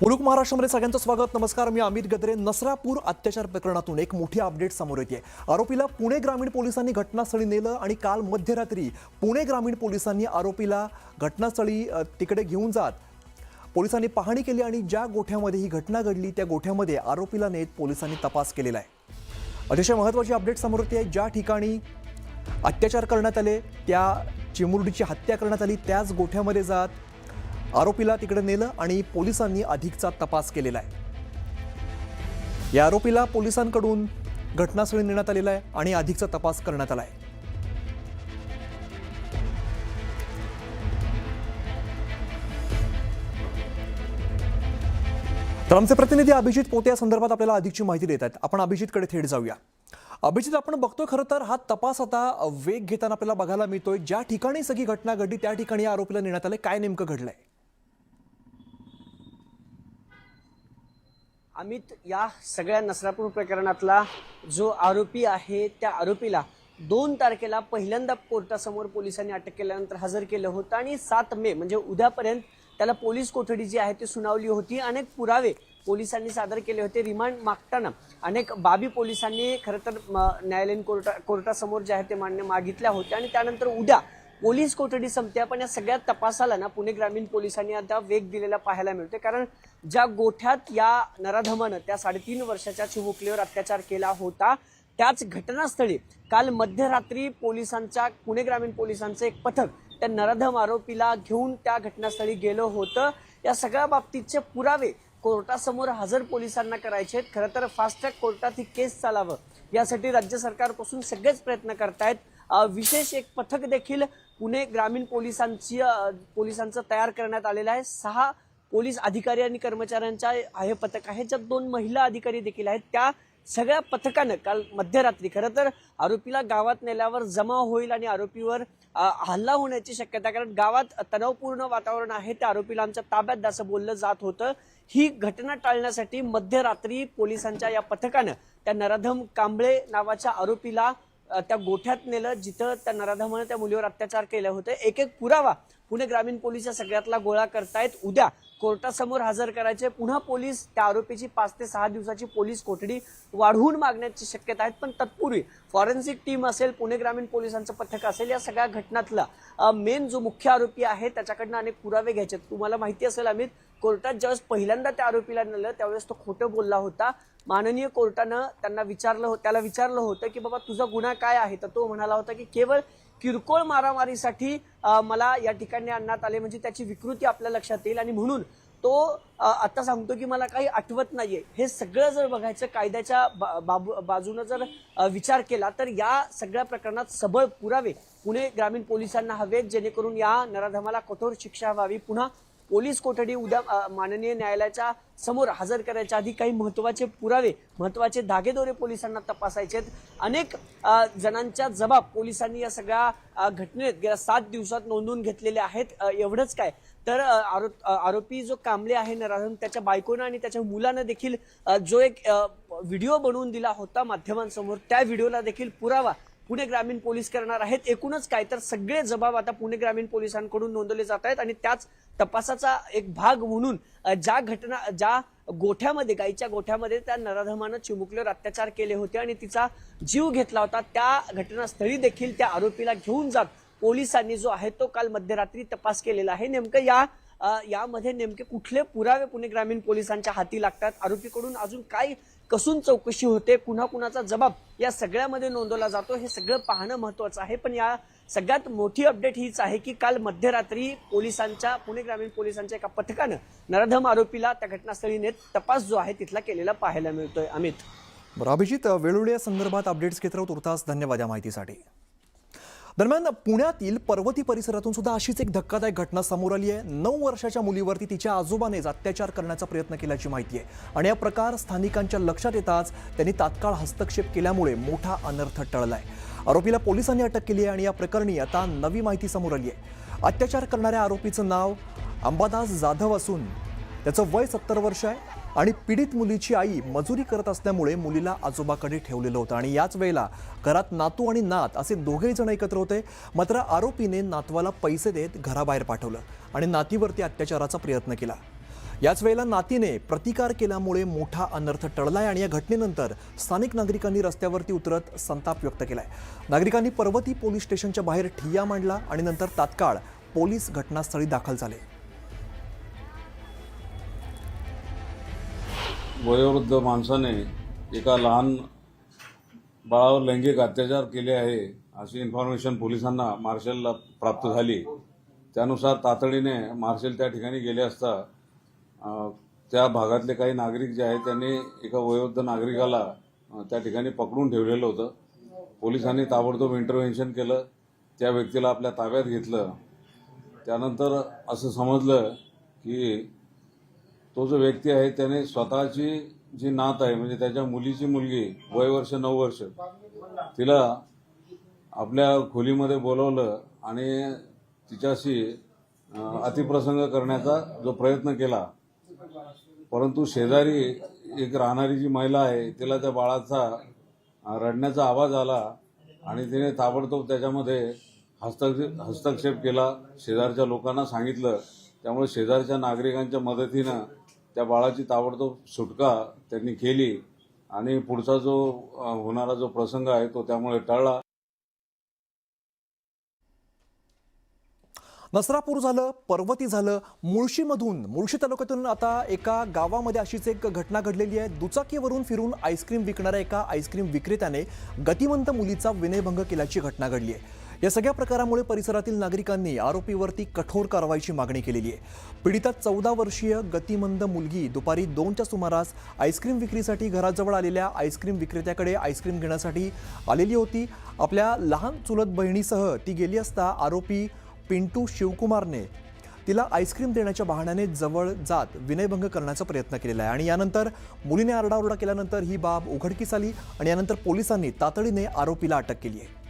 मुलुक महाराष्ट्रामध्ये सगळ्यांचं स्वागत. नमस्कार, मी अमित गद्रे. नसरापूर अत्याचार प्रकरणातून एक मोठी अपडेट समोर येते. आरोपीला पुणे ग्रामीण पोलिसांनी घटनास्थळी नेलं आणि काल मध्यरात्री पुणे ग्रामीण पोलिसांनी आरोपीला घटनास्थळी तिकडे घेऊन जात पोलिसांनी पाहणी केली आणि ज्या गोठ्यामध्ये ही घटना घडली त्या गोठ्यामध्ये आरोपीला नेत पोलिसांनी तपास केलेला आहे. अतिशय महत्त्वाची अपडेट समोर येते. ज्या ठिकाणी अत्याचार करण्यात आले, त्या चिमुरडीची हत्या करण्यात आली, त्याच गोठ्यामध्ये जात आरोपीला तिकडे नेलं आणि पोलिसांनी अधिकचा तपास केलेला आहे. या आरोपीला पोलिसांकडून घटनास्थळी नेण्यात आलेला आहे आणि अधिकचा तपास करण्यात आला आहे. तर आमचे प्रतिनिधी अभिजित पोते या संदर्भात आपल्याला अधिकची माहिती देत आहेत. आपण अभिजितकडे थेट जाऊया. अभिजित, आपण बघतोय खरं तर हा तपास आता वेग घेताना आपल्याला बघायला मिळतोय. ज्या ठिकाणी सगळी घटना घडली त्या ठिकाणी आरोपीला नेण्यात आले. काय नेमकं घडलंय? अमित, या सगळ्या नसरापूर प्रकरणातला जो आरोपी आहे त्या आरोपीला 2 तारखेला पहिल्यांदा कोर्टासमोर पोलिसांनी अटक केल्यानंतर हजर केलं होतं आणि 7 मे म्हणजे उद्यापर्यंत त्याला पोलीस कोठडी जी आहे ती सुनावली होती. अनेक पुरावे पोलिसांनी सादर केले होते. रिमांड मागताना अनेक बाबी पोलिसांनी खरं तर न्यायालयीन कोर्टासमोर जे आहे ते मागितल्या होत्या आणि त्यानंतर उद्या पोलीस कोठडी संपते. पण या सगळ्या तपासाला ना पुणे ग्रामीण पोलिसांनी आता वेग दिलेला पाहायला मिळते. कारण ज्या गोठ्यात या नराधमानं त्या 3.5 वर्षाच्या चिमुकलीवर अत्याचार केला होता त्याच घटनास्थळी काल मध्यरात्री पुणे ग्रामीण पोलिसांचं एक पथक त्या नराधम आरोपीला घेऊन त्या घटनास्थळी गेलं होतं. या सगळ्या बाबतीतचे पुरावे कोर्टासमोर हजर पोलिसांना करायचे आहेत. खरं तर फास्ट ट्रॅक कोर्टात ही केस चालावं यासाठी राज्य सरकारपासून सगळेच प्रयत्न करतायत. विशेष एक पथक देखील पुणे ग्रामीण पोलिसांचं तयार करण्यात आलेलं आहे. 6 पोलीस अधिकारी आणि कर्मचाऱ्यांचा हे पथक आहे, ज्यात 2 महिला अधिकारी देखील आहेत. त्या सगळ्या पथकानं काल मध्यरात्री खरं तर आरोपीला गावात नेल्यावर जमाव होईल आणि आरोपीवर हल्ला होण्याची शक्यता, कारण गावात तणावपूर्ण वातावरण आहे, त्या आरोपीला आमच्या ताब्यात द्या असं बोललं जात होतं. ही घटना टाळण्यासाठी मध्यरात्री पोलिसांच्या या पथकानं त्या नराधम कांबळे नावाच्या आरोपीला त्या गोठ्यात नेलं जिथं त्या नराधमानं त्या मुलीवर अत्याचार केले होते. एक एक पुरावा पुणे ग्रामीण पोलीस या सगळ्यातला गोळा करतायत. उद्या कोर्टासमोर हजर करायचे. पुन्हा पोलीस त्या आरोपीची 5 ते 6 दिवसाची पोलीस कोठडी वाढवून मागण्याची शक्यता आहे. पण तत्पूर्वी फॉरेन्सिक टीम असेल, पुणे ग्रामीण पोलिसांचं पथक असेल, या सगळ्या घटनातला मेन जो मुख्य आरोपी आहे त्याच्याकडनं अनेक पुरावे घ्यायचे. तुम्हाला माहिती असेल अमित, कोर्टात ज्यावेळेस पहिल्यांदा त्या आरोपीला नेलं त्यावेळेस तो खोटं बोलला होता. माननीय कोर्टानं त्याला विचारलं होतं की बाबा तुझा गुन्हा काय आहे, तर तो म्हणाला होता की केवळ किरकोळ मारामारीसाठी मला या ठिकाणी आणण्यात आले, म्हणजे त्याची विकृती आपल्या लक्षात येईल आणि म्हणून तो आता सांगतो की मला काही आठवत नाहीये. हे सगळं जर बघायचं कायद्याच्या बाजूनं जर विचार केला तर या सगळ्या प्रकरणात सबळ पुरावे पुणे ग्रामीण पोलिसांना हवेत, जेणेकरून या नराधमाला कठोर शिक्षा व्हावी. पुन्हा पोलीस कोठडी उद्या माननीय न्यायालयाच्या समोर हजर करायच्या आधी काही महत्त्वाचे पुरावे, महत्त्वाचे धागेदोरे पोलिसांना तपासायचे आहेत. अनेक जणांच्या जबाब पोलिसांनी या सगळ्या घटनेत गेल्या 7 दिवसात नोंदवून घेतलेले आहेत. एवढंच काय तर आरोपी जो कांबळे आहे नराधम, त्याच्या बायकोनं आणि त्याच्या मुलानं देखील जो एक व्हिडिओ बनवून दिला होता माध्यमांसमोर, त्या व्हिडिओला देखील पुरावा पुणे ग्रामीण पोलीस करणार आहेत. एकूणच काय तर सगळे जबाब आता पुणे ग्रामीण पोलिसांकडून नोंदवले जात आहेत आणि त्याच तपासाचा एक भाग म्हणून ज्या गोठ्यामध्ये, गाईच्या गोठ्यामध्ये त्या नराधमानं चिमुकलीवर अत्याचार केले होते आणि तिचा जीव घेतला होता, त्या घटनास्थळी देखील त्या आरोपीला घेऊन जात पोलिसांनी जो आहे तो काल मध्यरात्री तपास केलेला आहे. नेमकं यामध्ये नेमके कुठले पुरावे पुणे ग्रामीण पोलिसांच्या हाती लागतात, आरोपीकडून अजून काय कसून चौकशी होते, कुणाचा जबाब या सगळ्यामध्ये नोंदवला जातो, हे सगळं पाहणं महत्वाचं आहे. पण या सगळ्यात मोठी अपडेट हीच आहे की काल मध्यरात्री पुणे ग्रामीण पोलिसांच्या एका पथकानं नराधम आरोपीला त्या घटनास्थळी नेत तपास जो आहे तिथला केलेला पाहायला मिळतोय. अमित. बरं अभिजित, वेळोवेळी या संदर्भात अपडेट्स घेत राहू. तुर्तास धन्यवाद या माहितीसाठी. दरम्यान पुण्यातील पर्वती परिसरातून सुद्धा अशीच एक धक्कादायक घटना समोर आली आहे. 9 वर्षाच्या मुलीवरती तिच्या आजोबानेच अत्याचार करण्याचा प्रयत्न केल्याची माहिती आहे आणि हा प्रकार स्थानिकांच्या लक्षात येताच त्यांनी तात्काळ हस्तक्षेप केल्यामुळे मोठा अनर्थ टळलाय. आरोपीला पोलिसांनी अटक केली आहे आणि या प्रकरणी आता नवी माहिती समोर आली आहे. अत्याचार करणाऱ्या आरोपीचं नाव अंबादास जाधव असून त्याचं वय 70 वर्ष आहे आणि पीडित मुलीची आई मजुरी करत असल्यामुळे मुलीला आजोबाकडे ठेवलेलं होतं आणि याच वेळेला घरात नातू आणि नात असे दोघेही जण एकत्र होते. मात्र आरोपीने नातवाला पैसे देत घराबाहेर पाठवलं आणि नातीवरती अत्याचाराचा प्रयत्न केला. याच वेळेला नातीने प्रतिकार केल्यामुळे मोठा अनर्थ टळलाय आणि या घटनेनंतर स्थानिक नागरिकांनी रस्त्यावरती उतरत संताप व्यक्त केलाय. नागरिकांनी पर्वती पोलीस स्टेशनच्या बाहेर ठिय्या मांडला आणि नंतर तात्काळ पोलीस घटनास्थळी दाखल झाले. वयोवृद्ध माणसाने एका लहान बाळावर लैंगिक अत्याचार केले आहे अशी इन्फॉर्मेशन पोलिसांना मार्शलला प्राप्त झाली. त्यानुसार तातडीने मार्शल त्या ठिकाणी गेले असता त्या भागातले काही नागरिक जे आहेत त्यांनी एका वयोवृद्ध नागरिकाला त्या ठिकाणी पकडून ठेवलेलं होतं. पोलिसांनी ताबडतोब इंटरव्हेन्शन केलं, त्या व्यक्तीला आपल्या ताब्यात घेतलं. त्यानंतर असं समजलं की तो जो व्यक्ती आहे त्याने स्वतःची जी नात आहे म्हणजे त्याच्या मुलीची मुलगी वय वर्ष 9 वर्ष तिला आपल्या खोलीमध्ये बोलवलं आणि तिच्याशी अतिप्रसंग करण्याचा जो प्रयत्न केला. परंतु शेजारी एक राहणारी जी महिला आहे तिला त्या बाळाचा रडण्याचा आवाज आला आणि तिने ताबडतोब त्याच्यामध्ये हस्तक्षेप केला. शेजारच्या लोकांना सांगितलं, त्यामुळे शेजारच्या नागरिकांच्या मदतीनं त्या बाळाची ताबडतोब सुटका त्यांनी केली आणि पुढचा जो होणारा जो प्रसंग आहे तो त्यामुळे टळला. नसरापूर झालं, पर्वती झालं, मुळशी तालुक्यातून आता एका गावामध्ये अशीच एक घटना घडलेली आहे. दुचाकीवरून फिरून आईस्क्रीम विकणाऱ्या एका आईस्क्रीम विक्रेत्याने गतिमंत मुलीचा विनयभंग केल्याची घटना घडली आहे. या सगळ्या प्रकारामुळे परिसरातील नागरिकांनी आरोपीवरती कठोर कारवाईची मागणी केलेली आहे. पीडिता 14 वर्षीय गतिमंद मुलगी दुपारी 2च्या सुमारास आईस्क्रीम विक्रीसाठी घराजवळ आलेल्या आईस्क्रीम विक्रेत्याकडे आईस्क्रीम घेण्यासाठी आलेली होती. आपल्या लहान चुलत बहिणीसह ती गेली असता आरोपी पिंटू शिवकुमारने तिला आईस्क्रीम देण्याच्या बहाण्याने जवळ जात विनयभंग करण्याचा प्रयत्न केलेला आहे आणि यानंतर मुलीने आरडाओरडा केल्यानंतर ही बाब उघडकीस आली आणि यानंतर पोलिसांनी तातडीने आरोपीला अटक केली आहे.